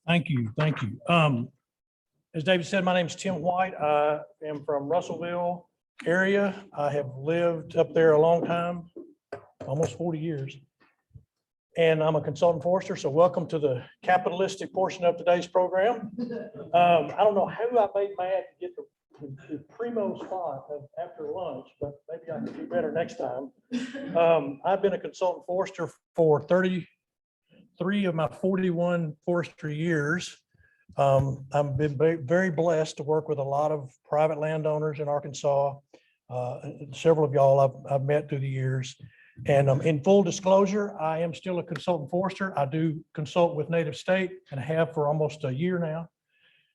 Thank you. Thank you. As David said, my name is Tim White. I am from Russellville area. I have lived up there a long time, almost 40 years. And I'm a consultant forester. So welcome to the capitalistic portion of today's program. I don't know how I made mad to get the primo spot after lunch, but maybe I can do better next time. I've been a consultant forester for 33 of my 41 forestry years. I've been very blessed to work with a lot of private landowners in Arkansas. Several of y'all I've met through the years. And in full disclosure, I am still a consultant forester. I do consult with NativState and have for almost a year now.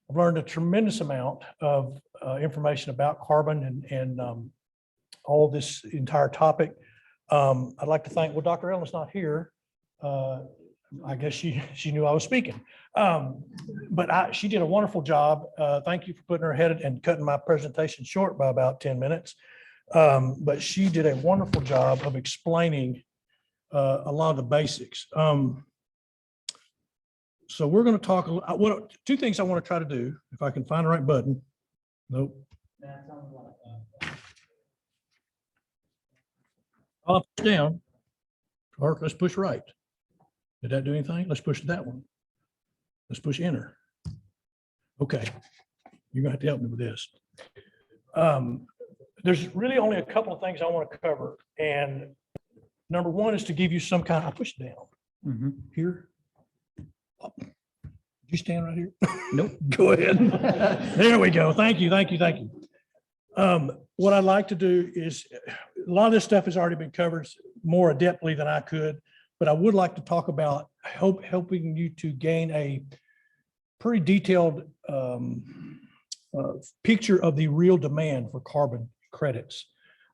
I've learned a tremendous amount of information about carbon and all this entire topic. I'd like to thank, well, Dr. Ellen's not here. I guess she knew I was speaking, but she did a wonderful job. Thank you for putting her ahead and cutting my presentation short by about 10 minutes. But she did a wonderful job of explaining a lot of the basics. So we're going to talk, two things I want to try to do, if I can find the right button. Nope. I'll push down, or let's push right. Did that do anything? Let's push that one. Let's push enter. Okay, you're going to have to help me with this. There's really only a couple of things I want to cover. And number one is to give you some kind of, I push it down here. Oh, did you stand right here? Nope. Go ahead. There we go. Thank you. Thank you. Thank you. What I'd like to do is, a lot of this stuff has already been covered more adeptly than I could, but I would like to talk about helping you to gain a pretty detailed picture of the real demand for carbon credits.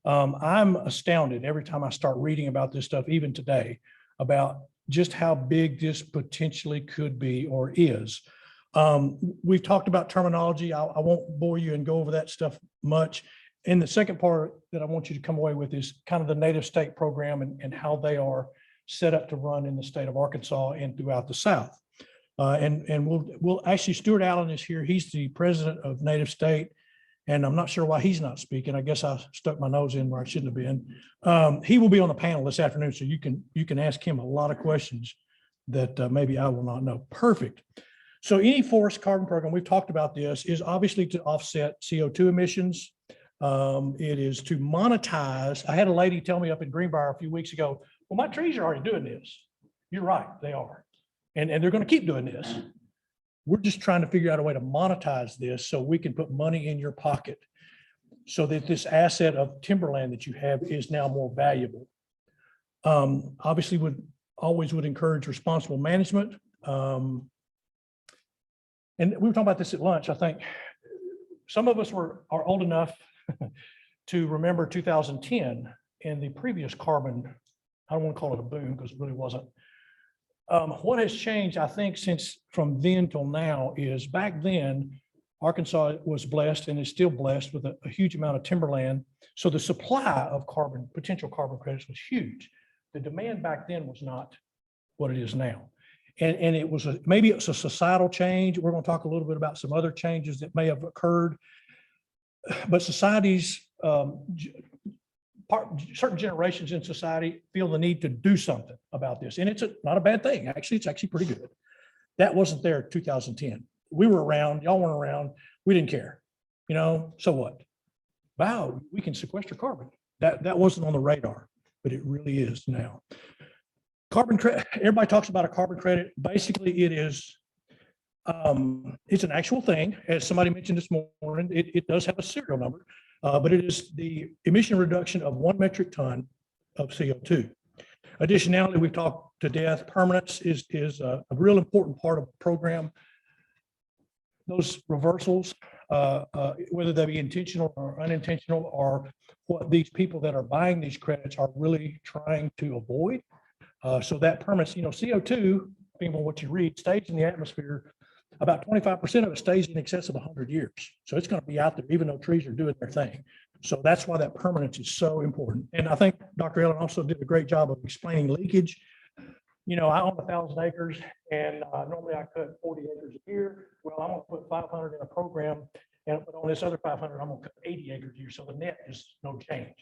I'm astounded every time I start reading about this stuff, even today, about just how big this potentially could be or is. We've talked about terminology. I won't bore you and go over that stuff much. And the second part that I want you to come away with is kind of the NativState program and how they are set up to run in the state of Arkansas and throughout the South. And we'll actually, Stuart Allen is here. He's the president of NativState. And I'm not sure why he's not speaking. I guess I stuck my nose in where I shouldn't have been. He will be on the panel this afternoon, so you can ask him a lot of questions that maybe I will not know. Perfect. So any forest carbon program, we've talked about this, is obviously to offset CO2 emissions. It is to monetize. I had a lady tell me up in Greenbrier a few weeks ago, well, my trees are already doing this. You're right, they are. And they're going to keep doing this. We're just trying to figure out a way to monetize this so we can put money in your pocket so that this asset of timberland that you have is now more valuable. Obviously, always would encourage responsible management. And we were talking about this at lunch. I think some of us are old enough to remember 2010 and the previous carbon. I don't want to call it a boom because it really wasn't. What has changed, I think, since from then till now is back then, Arkansas was blessed and is still blessed with a huge amount of timberland. So the supply of potential carbon credits was huge. The demand back then was not what it is now. And it was maybe it's a societal change. We're going to talk a little bit about some other changes that may have occurred. But societies, certain generations in society feel the need to do something about this. And it's not a bad thing. Actually, it's actually pretty good. That wasn't there in 2010. We were around, y'all weren't around. We didn't care, so what? Wow, we can sequester carbon. That wasn't on the radar, but it really is now. Carbon credit, everybody talks about a carbon credit. Basically it is, it's an actual thing. As somebody mentioned this morning, it does have a serial number. But it is the emission reduction of 1 metric ton of CO2. Additionality, we've talked to death. Permanence is a real important part of the program. Those reversals, whether they be intentional or unintentional, are what these people that are buying these credits are really trying to avoid. So that permanence, CO2, being on what you read, stays in the atmosphere. About 25% of it stays in excess of 100 years. So it's going to be out there, even though trees are doing their thing. So that's why that permanence is so important. And I think Dr. Ellen also did a great job of explaining leakage. I own 1,000 acres and normally I cut 40 acres a year. Well, I'm gonna put 500 in a program, but on this other 500, I'm gonna cut 80 acres a year. So the net is no change.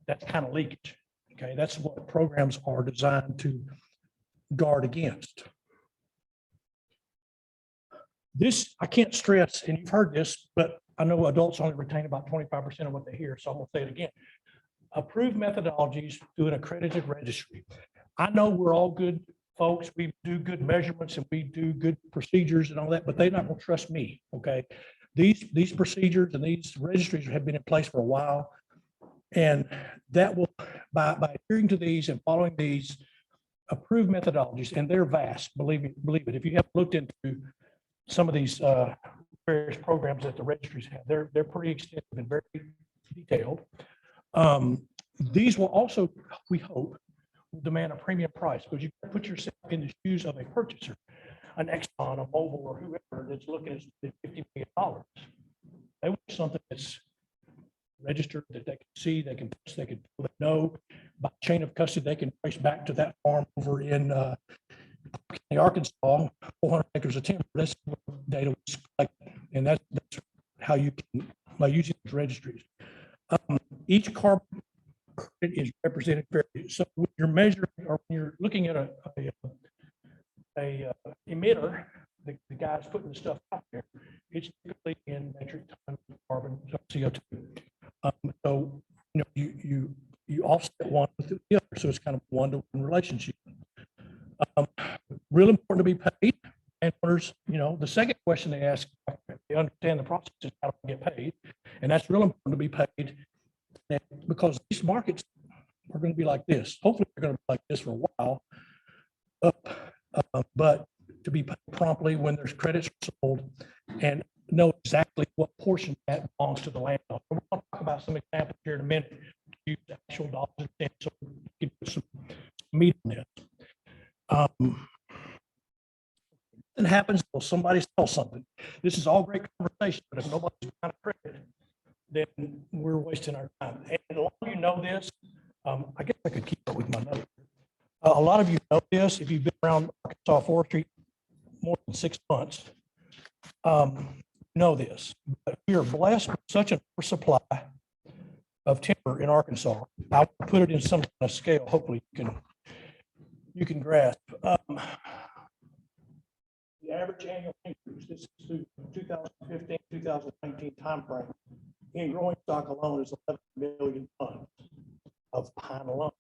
That's kind of leakage. Okay, that's what programs are designed to guard against. This, I can't stress, and you've heard this, but I know adults only retain about 25% of what they hear, so I'm gonna say it again. Approved methodologies through an accredited registry. I know we're all good folks. We do good measurements and we do good procedures and all that, but they're not gonna trust me, okay? These procedures and these registries have been in place for a while. And that will, by adhering to these and following these approved methodologies, and they're vast, believe it. If you have looked into some of these various programs that the registries have, they're pretty extensive and very detailed. These will also, we hope, will demand a premium price because you put yourself in the shoes of a purchaser, an Exxon, a Mobil, or whoever that's looking at $50 million. They want something that's registered, that they can see, they can touch, they can know by chain of custody. They can trace back to that farm over in Arkansas, 400 acres of timber. That's data was collected, and that's how you can, by using these registries. Each carbon credit is represented fairly. So when you're measuring or when you're looking at a emitter, the guy's putting the stuff out there, it's typically in metric tons of carbon, CO2. So you offset one with the other, so it's kind of one-to-one relationship. Real important to be paid. And the second question they ask, they understand the process is how to get paid, and that's real important to be paid, because these markets are going to be like this. Hopefully, they're going to be like this for a while, but to be paid promptly when there's credits sold, and know exactly what portion that belongs to the landowner. We're going to talk about some examples here in a minute. Use actual dollars and cents so we can put some meat on this. It happens until somebody sells something. This is all great conversation, but if nobody's got a credit, then we're wasting our time. And a lot of you know this. I guess I could keep up with my notes. A lot of you know this if you've been around Arkansas forestry more than 6 months. Know this, but we are blessed with such an oversupply of timber in Arkansas. I'll put it in some kind of scale. Hopefully you can grasp. The average annual increase, this is through 2015, 2019 timeframe, in growing stock alone is 11 million tons of pine alone.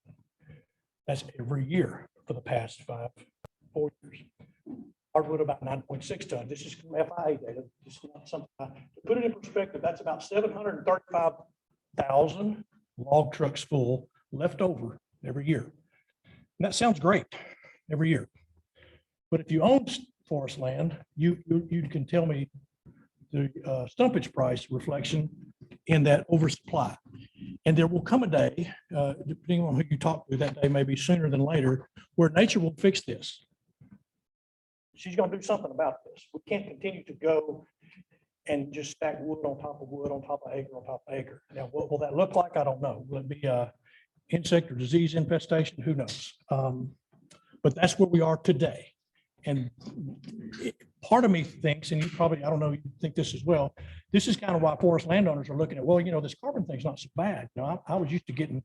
That's every year for the past 4 years. Hardwood about 9.6 tons. This is from FIA data. This is not something. To put it in perspective, that's about 735,000 log trucks full left over every year. And that sounds great every year. But if you own forest land, you can tell me the stumpage price reflection in that oversupply. And there will come a day, depending on who you talk to, that day may be sooner than later, where nature will fix this. She's going to do something about this. We can't continue to go and just stack wood on top of wood on top of acre on top of acre. Now, what will that look like? I don't know. Will it be insect or disease infestation? Who knows? But that's where we are today. And part of me thinks, and you probably, I don't know, you think this as well, this is kind of why forest landowners are looking at, well, this carbon thing's not so bad. I was used to getting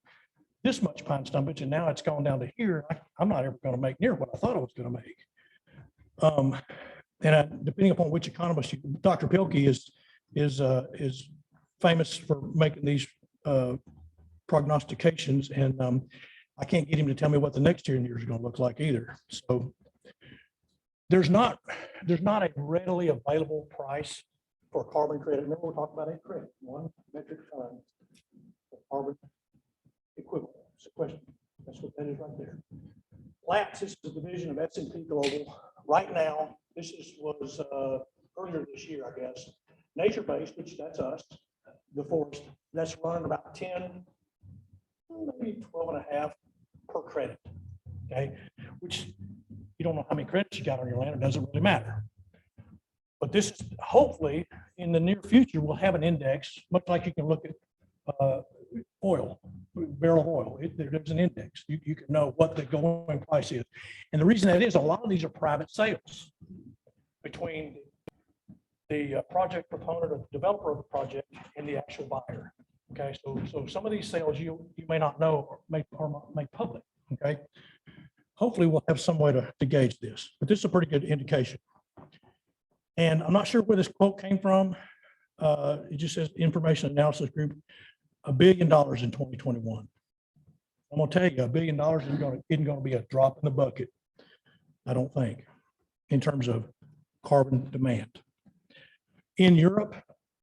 this much pine stumpage, and now it's gone down to here. I'm not ever going to make near what I thought I was going to make. And depending upon which economist, Dr. Pilkey is famous for making these prognostications, and I can't get him to tell me what the next 10 years are going to look like either. So there's not a readily available price for carbon credit. Remember, we're talking about a credit, 1 metric ton of carbon equivalent. Sequester. That's what that is right there. LAPS is the division of S&P Global. Right now, this was earlier this year, I guess. Nature-based, which that's us, the forest, that's running about 10, maybe 12 and a half per credit. Okay, which you don't know how many credits you got on your land. It doesn't really matter. But this is hopefully in the near future, we'll have an index, much like you can look at oil. barrel of oil. There's an index. You can know what the going price is. And the reason that is, a lot of these are private sales between the project proponent or the developer of the project and the actual buyer. Okay, so some of these sales you may not know or make public. Okay, hopefully we'll have some way to gauge this, but this is a pretty good indication. And I'm not sure where this quote came from. It just says Information Analysis Group, $1 billion in 2021. I'm gonna tell you, $1 billion isn't gonna be a drop in the bucket, I don't think, in terms of carbon demand. In Europe,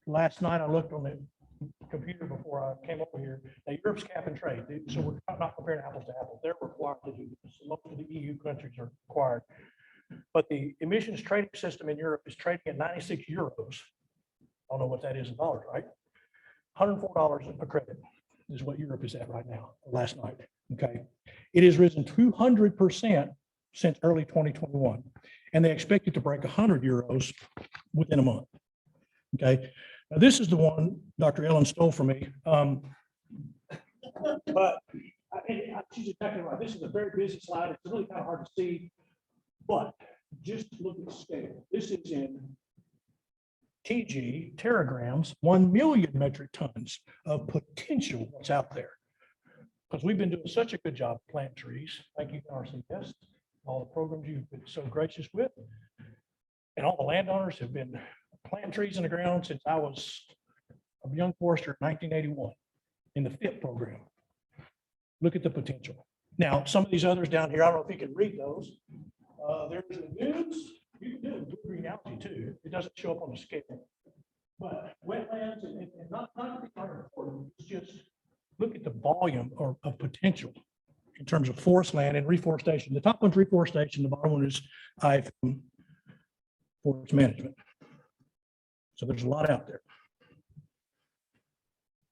last night I looked on the computer before I came over here. Now, Europe's cap and trade, so we're not comparing apples to apples. They're required to do this. Most of the EU countries are required. But the emissions trading system in Europe is trading at 96 euros. I don't know what that is in dollars, right? $104 a credit is what Europe is at right now, last night. Okay. It has risen 200% since early 2021, and they expect it to break 100 euros within a month. Okay. Now, this is the one Dr. Ellen stole from me. But she's exactly right. This is a very busy slide. It's really kind of hard to see, but just look at the scale. This is in TG, teragrams, 1 million metric tons of potential what's out there. Because we've been doing such a good job of planting trees. Thank you, RCS, all the programs you've been so gracious with. And all the landowners have been planting trees in the ground since I was a young forester in 1981 in the FIP program. Look at the potential. Now, some of these others down here, I don't know if you can read those. There's lagoons. You can do green algae too. It doesn't show up on the scale. But wetlands and not important, it's just look at the volume of potential in terms of forest land and reforestation. The top one's reforestation, the bottom one is IFM, forest management. So there's a lot out there.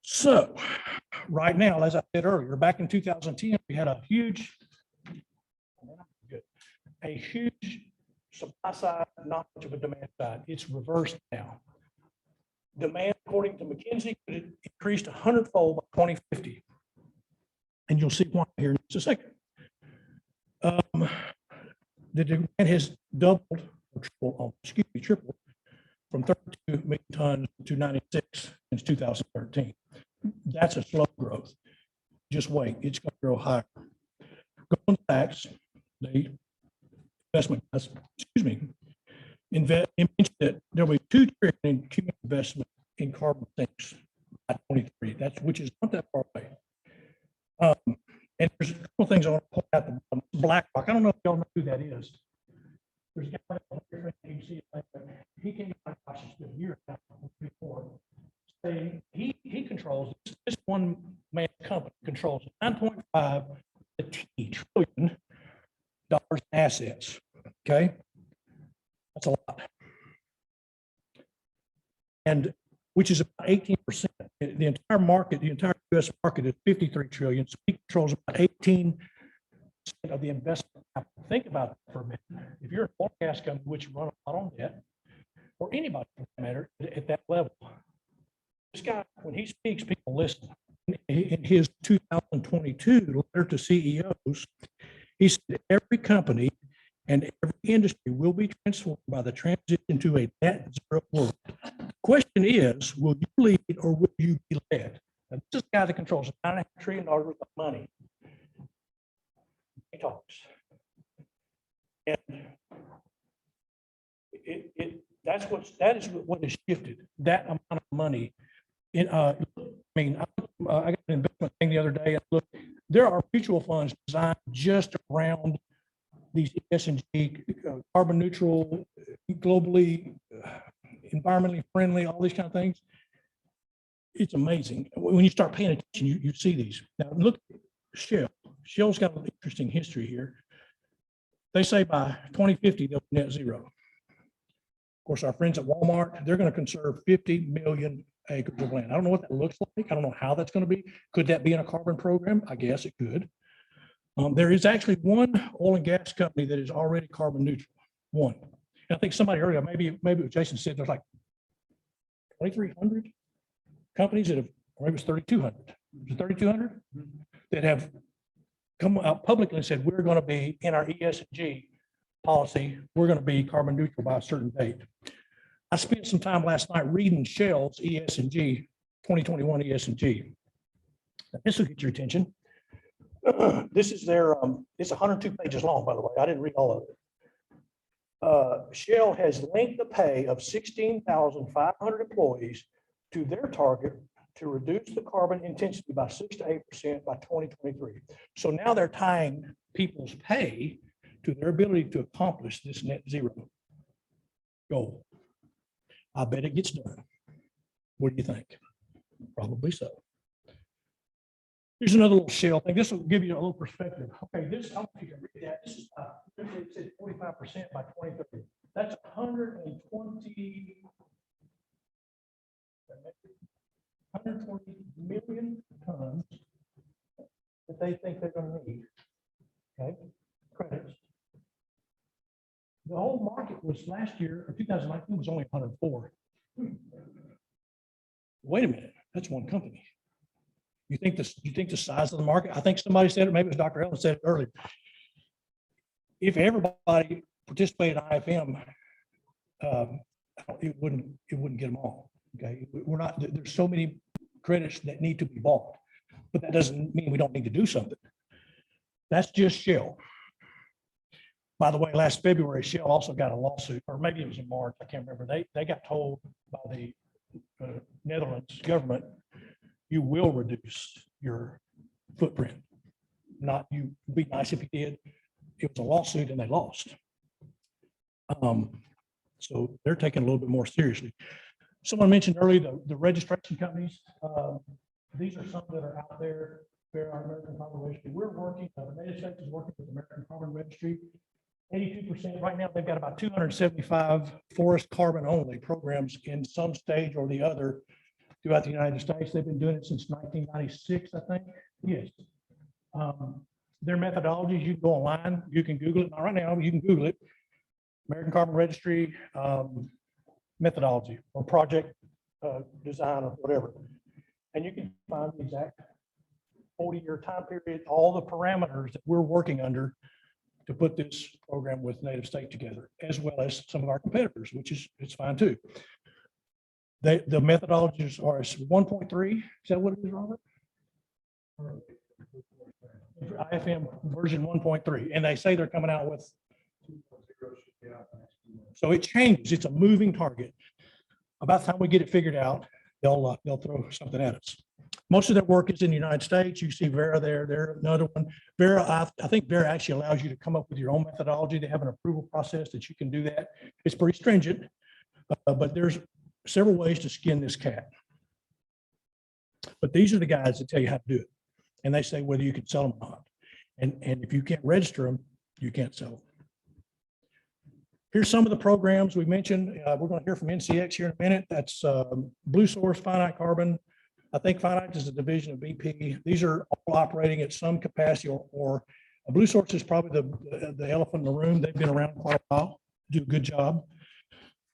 So right now, as I said earlier, back in 2010, we had a huge supply side, not much of a demand side. It's reversed now. Demand, according to McKinsey, could increase 100-fold by 2050. And you'll see why here in just a second. The demand has doubled, or tripled, from 32 million tons to 96 since 2013. That's a slow growth. Just wait, it's going to grow higher. Goldman Sachs, the investment, mentioned that there will be $2 trillion in cumulative investment in carbon sinks by 2023. Which is not that far away. And there's a couple of things I want to point out. The BlackRock. I don't know if y'all know who that is. There's a guy you can see it. He came out of Washington a year before. Saying he controls this one man company controls $9.5 trillion in assets. Okay, that's a lot, and which is about 18%. The entire market, the entire U.S. market is 53 trillion. So he controls about 18% of the investment. Think about that for a minute. If you're an oil and gas company, which run a lot on debt, or anybody for that matter at that level, this guy, when he speaks, people listen. In his 2022 letter to CEOs, he said every company and every industry will be transformed by the transition to a net zero world. The question is, will you lead or will you be led? Now, this is the guy that controls $9.5 trillion worth of money. He talks. And that is what has shifted, that amount of money. I got an investment thing the other day. And look, there are mutual funds designed just around these ESG, carbon neutral, globally, environmentally friendly, all these kind of things. It's amazing. When you start paying attention, you see these. Now look at Shell. Shell's got an interesting history here. They say by 2050, they'll be net zero. Of course, our friends at Walmart, they're going to conserve 50 million acres of land. I don't know what that looks like. I don't know how that's going to be. Could that be in a carbon program? I guess it could. There is actually one oil and gas company that is already carbon neutral. One. And I think somebody earlier, maybe it was Jason said there's like 2,300 companies that have, or maybe it's 3,200 3,200 that have come out publicly and said, we're going to be in our ESG policy, we're going to be carbon neutral by a certain date. I spent some time last night reading Shell's ESG, 2021 ESG. This will get your attention. This is their, it's 102 pages long, by the way. I didn't read all of it. Shell has linked the pay of 16,500 employees to their target to reduce the carbon intensity by 6 to 8% by 2023. So now they're tying people's pay to their ability to accomplish this net zero goal. I bet it gets done. What do you think? Probably so. Here's another little Shell thing. This will give you a little perspective. Okay, this, I don't know if you can read that. This is, it said 45% by 2030. That's 120 million tons that they think they're going to need. Okay, credits. The whole market was last year, or 2019, was only 104. Wait a minute, that's one company. You think the size of the market? I think somebody said it, maybe it was Dr. Ellen said it earlier. If everybody participated in IFM, it wouldn't get them all. Okay, we're not, there's so many credits that need to be bought, but that doesn't mean we don't need to do something. That's just Shell. By the way, last February, Shell also got a lawsuit, or maybe it was in March, I can't remember. They got told by the Netherlands government, you will reduce your footprint. Not you, it'd be nice if you did. It was a lawsuit and they lost. So they're taking a little bit more seriously. Someone mentioned earlier the registration companies. These are some that are out there. There are American Carbon Registry. We're working, the NativState is working with the American Carbon Registry. 82% right now, they've got about 275 forest carbon only programs in some stage or the other throughout the United States. They've been doing it since 1996, I think. Yes. Their methodologies, you can go online, you can Google it. Not right now, you can Google it. American Carbon Registry methodology or project design or whatever. And you can find the exact 40-year time period, all the parameters that we're working under to put this program with NativState together, as well as some of our competitors, which is, it's fine too. The methodologies are 1.3. Is that what it is, Robert? IFM version 1.3, and they say they're coming out with. So it changes. It's a moving target. About the time we get it figured out, they'll throw something at us. Most of their work is in the United States. You see Vera there. They're another one. Vera, I think Vera actually allows you to come up with your own methodology. They have an approval process that you can do that. It's pretty stringent, but there's several ways to skin this cat. But these are the guys that tell you how to do it. And they say whether you can sell them or not. And if you can't register them, you can't sell them. Here's some of the programs we mentioned. We're going to hear from NCX here in a minute. That's Blue Source, Finite Carbon. I think Finite is a division of BP. These are all operating at some capacity, or Blue Source is probably the elephant in the room. They've been around quite a while, do a good job.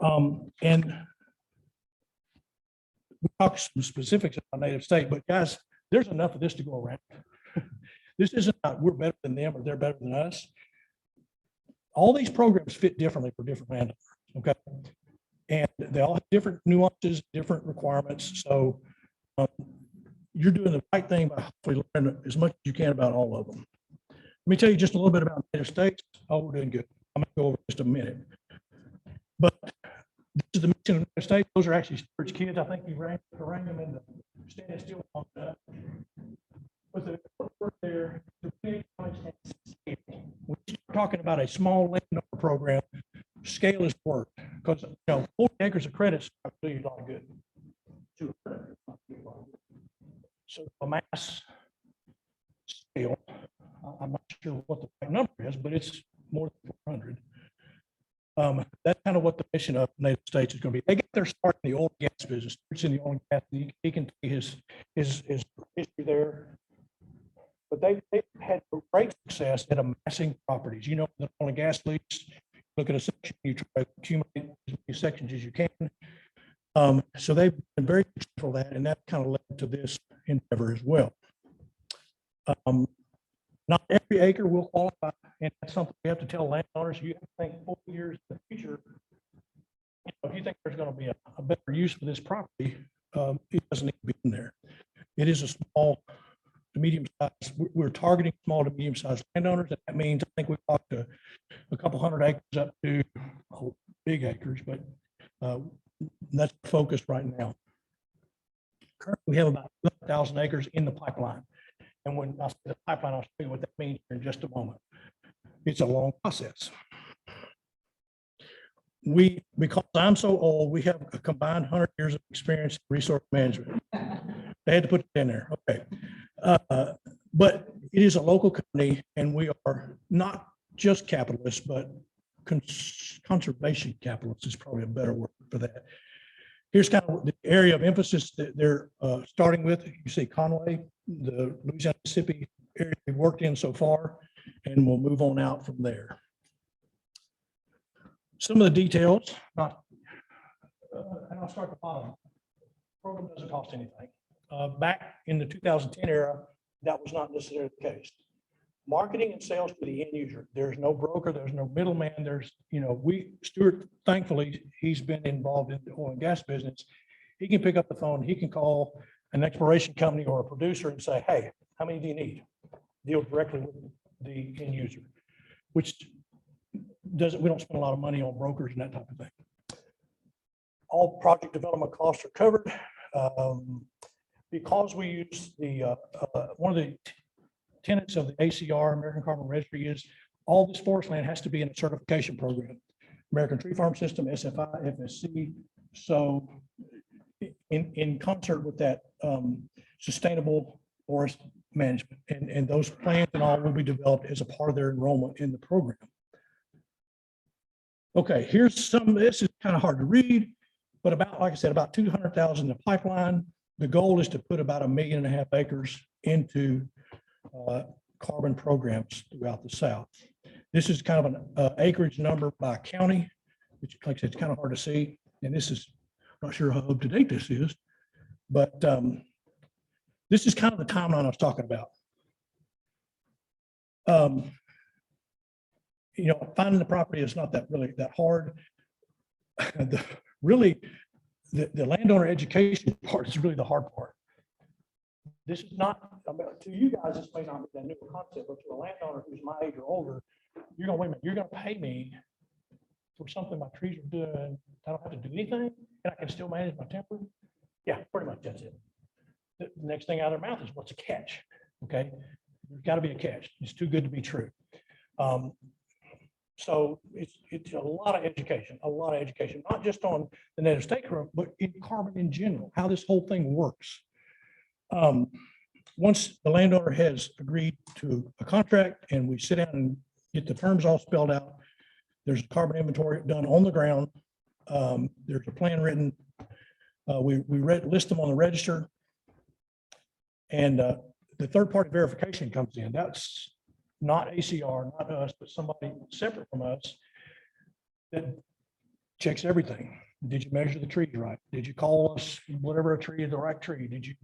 And we talk some specifics about NativState, but guys, there's enough of this to go around. This isn't about we're better than them or they're better than us. All these programs fit differently for different landowners, okay? And they all have different nuances, different requirements. So you're doing the right thing by hopefully learning as much as you can about all of them. Let me tell you just a little bit about NativState. Oh, we're doing good. I'm going to go over just a minute. But this is the mission of NativState. Those are actually Stuart's kids. I think he rang them in the standing still on that. But the work there, we're talking about a small landowner program. Scale is work because 40 acres of credits do you a lot of good. So a mass scale, I'm not sure what the right number is, but it's more than 400. That's kind of what the mission of NativState is going to be. They got their start in the oil and gas business. It's in the oil and gas. He can see his history there. But they had great success at amassing properties. The oil and gas lease, look at a section, you try to accumulate as many sections as you can. So they've been very successful at that, and that kind of led to this endeavor as well. Not every acre will qualify, and that's something we have to tell landowners. You have to think 4 years in the future. If you think there's going to be a better use for this property, it doesn't need to be in there. It is a small to medium size. We're targeting small to medium sized landowners. And that means I think we've talked to a couple hundred acres up to big acres, but that's the focus right now. Currently, we have about 1,000 acres in the pipeline. And when I say the pipeline, I'll show you what that means in just a moment. It's a long process. Because I'm so old, we have a combined 100 years of experience in resource management. They had to put it in there. Okay. But it is a local company, and we are not just capitalists, but conservation capitalists is probably a better word for that. Here's kind of the area of emphasis that they're starting with. You see Conway, the Louisiana, Mississippi area we've worked in so far, and we'll move on out from there. Some of the details, and I'll start at the bottom. The program doesn't cost anything. Back in the 2010 era, that was not necessarily the case. Marketing and sales to the end user. There's no broker, there's no middleman. There's, Stuart, thankfully, he's been involved in the oil and gas business. He can pick up the phone, he can call an exploration company or a producer and say, hey, how many do you need? Deal directly with the end user, which we don't spend a lot of money on brokers and that type of thing. All project development costs are covered. Because we use the, one of the tenets of the ACR, American Carbon Registry, is all this forest land has to be in a certification program. American Tree Farm System, SFI, FSC. So in concert with that sustainable forest management, and those plans and all will be developed as a part of their enrollment in the program. Okay, here's some, this is kind of hard to read, but about, like I said, about 200,000 in the pipeline. The goal is to put about 1.5 million acres into carbon programs throughout the South. This is kind of an acreage number by county, which, like I said, it's kind of hard to see. And this is, I'm not sure how up to date this is, but this is kind of the timeline I was talking about. Finding the property is not really that hard. The landowner education part is really the hard part. This is not, to you guys, this may not be that new concept, but to a landowner who's my age or older, you're going, wait a minute, you're going to pay me for something my trees are doing. I don't have to do anything and I can still manage my temper. Yeah, pretty much that's it. The next thing out of their mouth is, what's a catch? Okay, there's got to be a catch. It's too good to be true. So it's a lot of education, not just on the NativState program, but in carbon in general, how this whole thing works. Once the landowner has agreed to a contract and we sit down and get the terms all spelled out, there's a carbon inventory done on the ground. There's a plan written. We list them on the register, and the third-party verification comes in. That's not ACR, not us, but somebody separate from us that checks everything. Did you measure the trees right? Did you call us whatever a tree is the right tree? Did you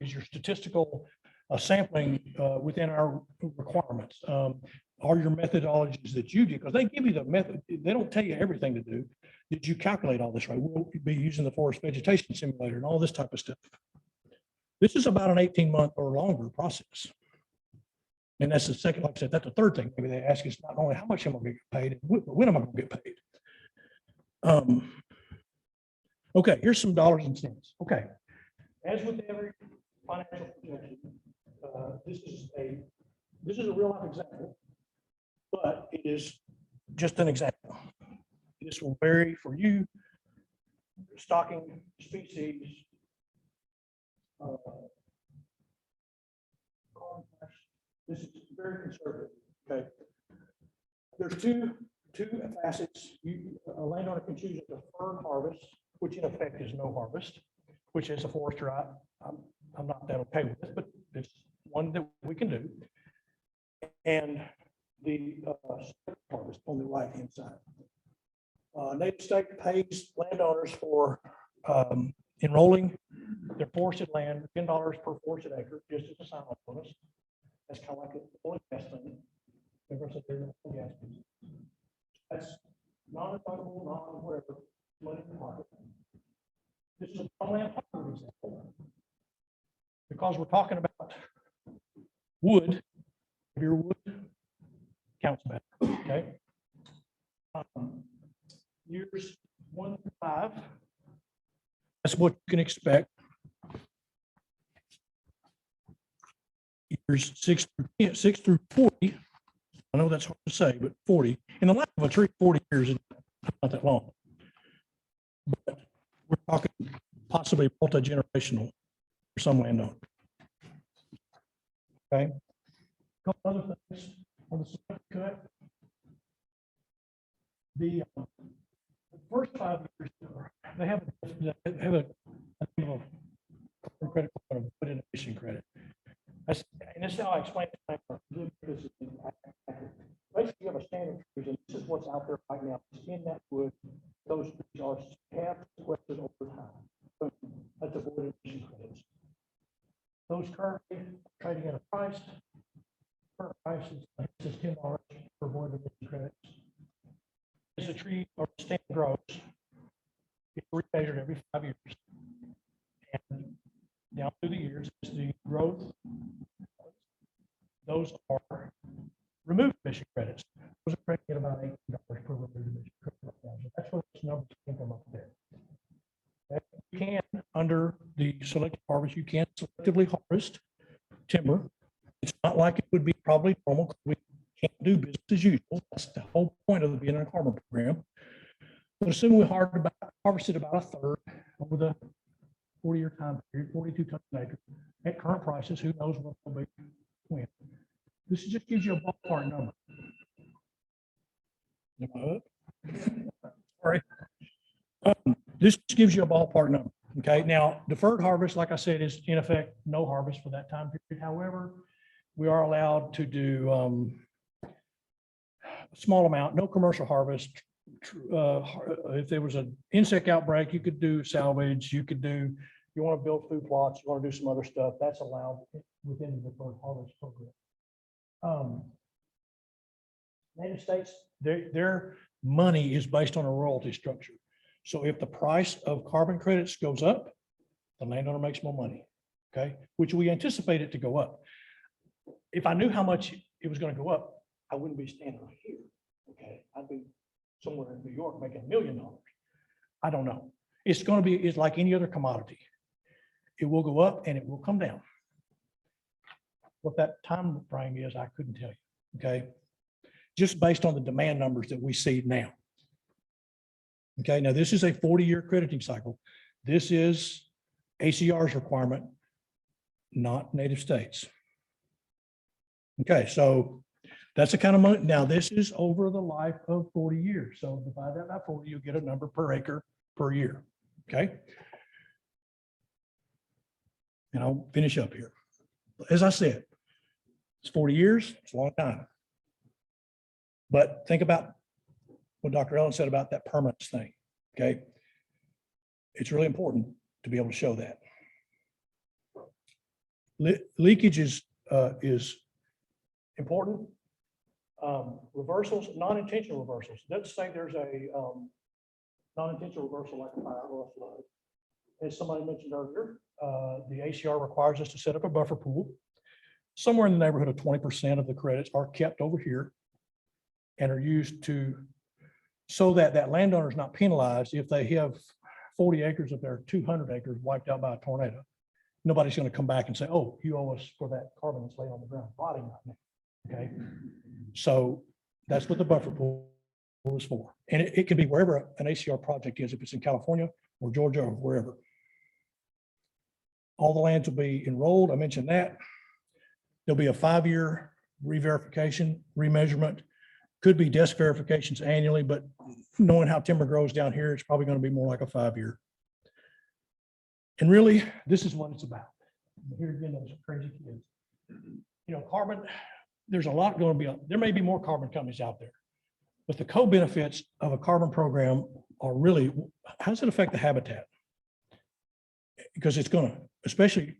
is your statistical sampling within our requirements? Are your methodologies that you do? Because they give you the method, they don't tell you everything to do. Did you calculate all this right? We'll be using the forest vegetation simulator and all this type of stuff. This is about an 18-month or longer process. And that's the second, like I said, that's the third thing. Maybe they ask us not only how much am I going to get paid, but when am I going to get paid? Okay, here's some dollars and cents. Okay, as with every financial projection, this is a real life example, but it is just an example. This will vary for you, stocking species, this is very conservative. Okay, there's two facets. A landowner can choose a deferred harvest, which in effect is no harvest, which as a forester I'm not that okay with, but it's one that we can do. And the harvest on the right hand side. NativState pays landowners for enrolling their forested land, $10 per forested acre, just as a sign-on bonus. That's kind of like an oil and gas thing. Everyone said there's oil and gas business. That's non-refundable, non-whatever, money in the market. This is a land property example. Because we're talking about wood, your wood counts better, okay? Years 1 to 5, that's what you can expect. Years 6 through 40, I know that's hard to say, but 40. In the life of a tree, 40 years is not that long. But we're talking possibly multi-generational for some landowner. Okay. A couple other things on the second cut. The first 5 years, they have a credit of wood innovation credit. And this is how I explain it. Basically, you have a standard trees, and this is what's out there right now. In that wood, those trees are half sequestered over time. So that's the wood innovation credits. Those currently trading at a price. Current price is $10 per wood innovation credits. As the tree or the stand grows, it's remeasured every 5 years. And down through the years, as the growth, those are removed emission credits. Those are trading at about $18 per removed emission credit. That's where this number came from up there. Okay. You can, under the selective harvest, you can selectively harvest timber. It's not like it would be probably normal. We can't do business as usual. That's the whole point of being in a carbon program. But assuming we harvested about a third over the 40-year time period, 42 tons an acre at current prices. Who knows what will be when? This just gives you a ballpark number. Sorry. This gives you a ballpark number. Okay. Now, deferred harvest, like I said, is in effect no harvest for that time period. However, we are allowed to do a small amount, no commercial harvest. If there was an insect outbreak, you could do salvage. You could do, you want to build food plots, you want to do some other stuff, that's allowed within the deferred harvest program. NativStates, their money is based on a royalty structure. So if the price of carbon credits goes up, the landowner makes more money, okay? Which we anticipate it to go up. If I knew how much it was going to go up, I wouldn't be standing right here, okay? I'd be somewhere in New York making $1 million. I don't know. It's going to be, it's like any other commodity. It will go up and it will come down. What that time frame is, I couldn't tell you, okay? Just based on the demand numbers that we see now. Okay, now this is a 40-year crediting cycle. This is ACR's requirement, not NativState's. Okay, so that's the kind of money. Now this is over the life of 40 years. So divide that by 40, you'll get a number per acre per year. Okay. And I'll finish up here. As I said, it's 40 years, it's a long time. But think about what Dr. Ellen said about that permanence thing. Okay. It's really important to be able to show that. Leakage is important. Reversals, non-intentional reversals. Let's say there's a non-intentional reversal like a fire or a flood. As somebody mentioned earlier, the ACR requires us to set up a buffer pool. Somewhere in the neighborhood of 20% of the credits are kept over here and are used to, so that that landowner is not penalized if they have 40 acres of their 200 acres wiped out by a tornado. Nobody's going to come back and say, oh, you owe us for that carbon that's laying on the ground rotting right now. Okay. So that's what the buffer pool is for. And it can be wherever an ACR project is, if it's in California or Georgia or wherever. All the lands will be enrolled. I mentioned that. There'll be a 5-year re-verification, remeasurement. Could be desk verifications annually, but knowing how timber grows down here, it's probably going to be more like a 5-year. And really, this is what it's about. Here again, those crazy kids. You know, carbon, there's a lot going to be, there may be more carbon companies out there, but the co-benefits of a carbon program are really, how does it affect the habitat? because it's going to, especially,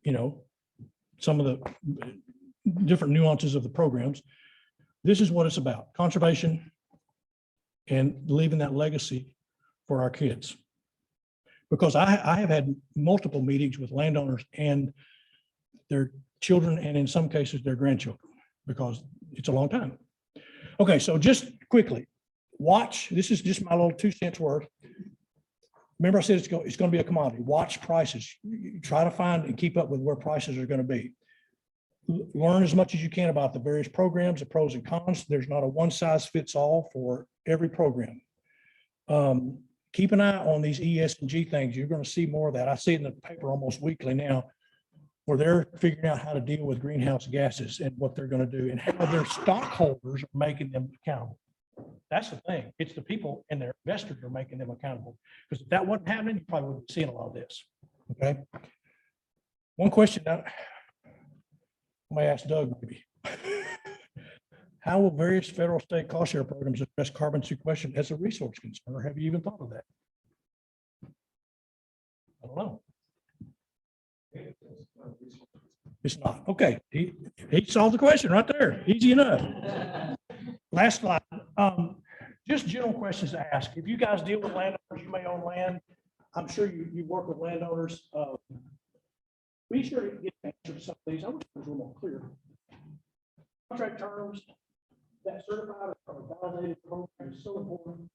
you know, some of the different nuances of the programs. This is what it's about: conservation and leaving that legacy for our kids. Because I have had multiple meetings with landowners and their children, and in some cases their grandchildren, because it's a long time. Okay, so just quickly, watch. This is just my little 2 cents worth. Remember I said it's going to be a commodity. Watch prices. You try to find and keep up with where prices are going to be. Learn as much as you can about the various programs, the pros and cons. There's not a one size fits all for every program. Keep an eye on these ESG things. You're going to see more of that. I see it in the paper almost weekly now, where they're figuring out how to deal with greenhouse gases and what they're going to do and how their stockholders are making them accountable. That's the thing. It's the people and their investors are making them accountable. Because if that wasn't happening, you probably wouldn't be seeing a lot of this. Okay. One question that I may ask Doug maybe. How will various federal state cost share programs address carbon sequestration as a resource concern, or have you even thought of that? I don't know. It's not. Okay. He solved the question right there. Easy enough. Last slide. Just general questions to ask. If you guys deal with landowners, you may own land. I'm sure you work with landowners. Be sure to get an answer to some of these. I wish it was a little more clear. Contract terms that certified or validated program is so important.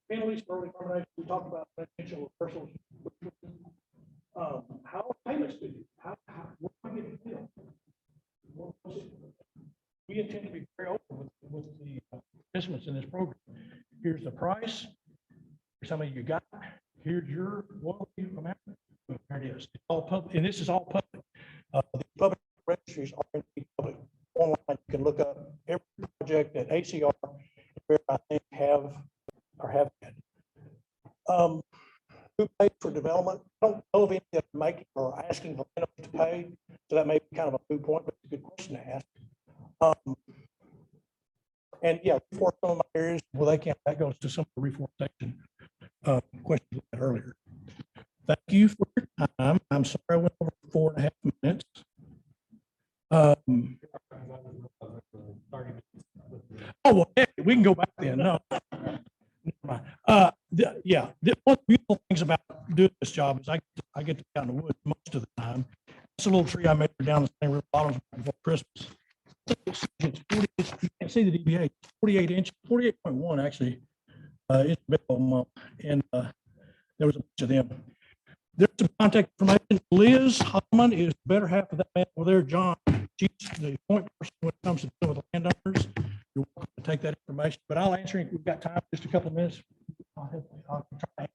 Penalties for early termination. We talked about potential reversals. How payments do you? What do you get to we intend to be very open with the participants in this program. Here's the price. Here's how many you got. Here's your royalty amount. There it is. It's all public, and this is all public. The public registries are public. Online, you can look up every project that ACR, I think, have had. Who pays for development? I don't know if any of them making or asking for to pay, so that may be kind of a moot point, but it's a good question to ask. And yeah, for some of my areas, well, they can't. That goes to some of the reforestation questions we had earlier. Thank you for your time. I'm sorry I went over 4.5 minutes. Oh well, heck, we can go back then. No. Yeah, one of the beautiful things about doing this job is I get to be out in the woods most of the time. It's a little tree I measured down the St. River bottoms before Christmas. It's 40, you can't see the DBA, 48 inches, 48.1 actually. It's a big old month, and there was a bunch of them. There's some contact information. Liz Holman is the better half of that man over there. John, she's the point person when it comes to dealing with landowners. You're welcome to take that information, but I'll answer it. We've got time, just a couple of minutes. I'll try to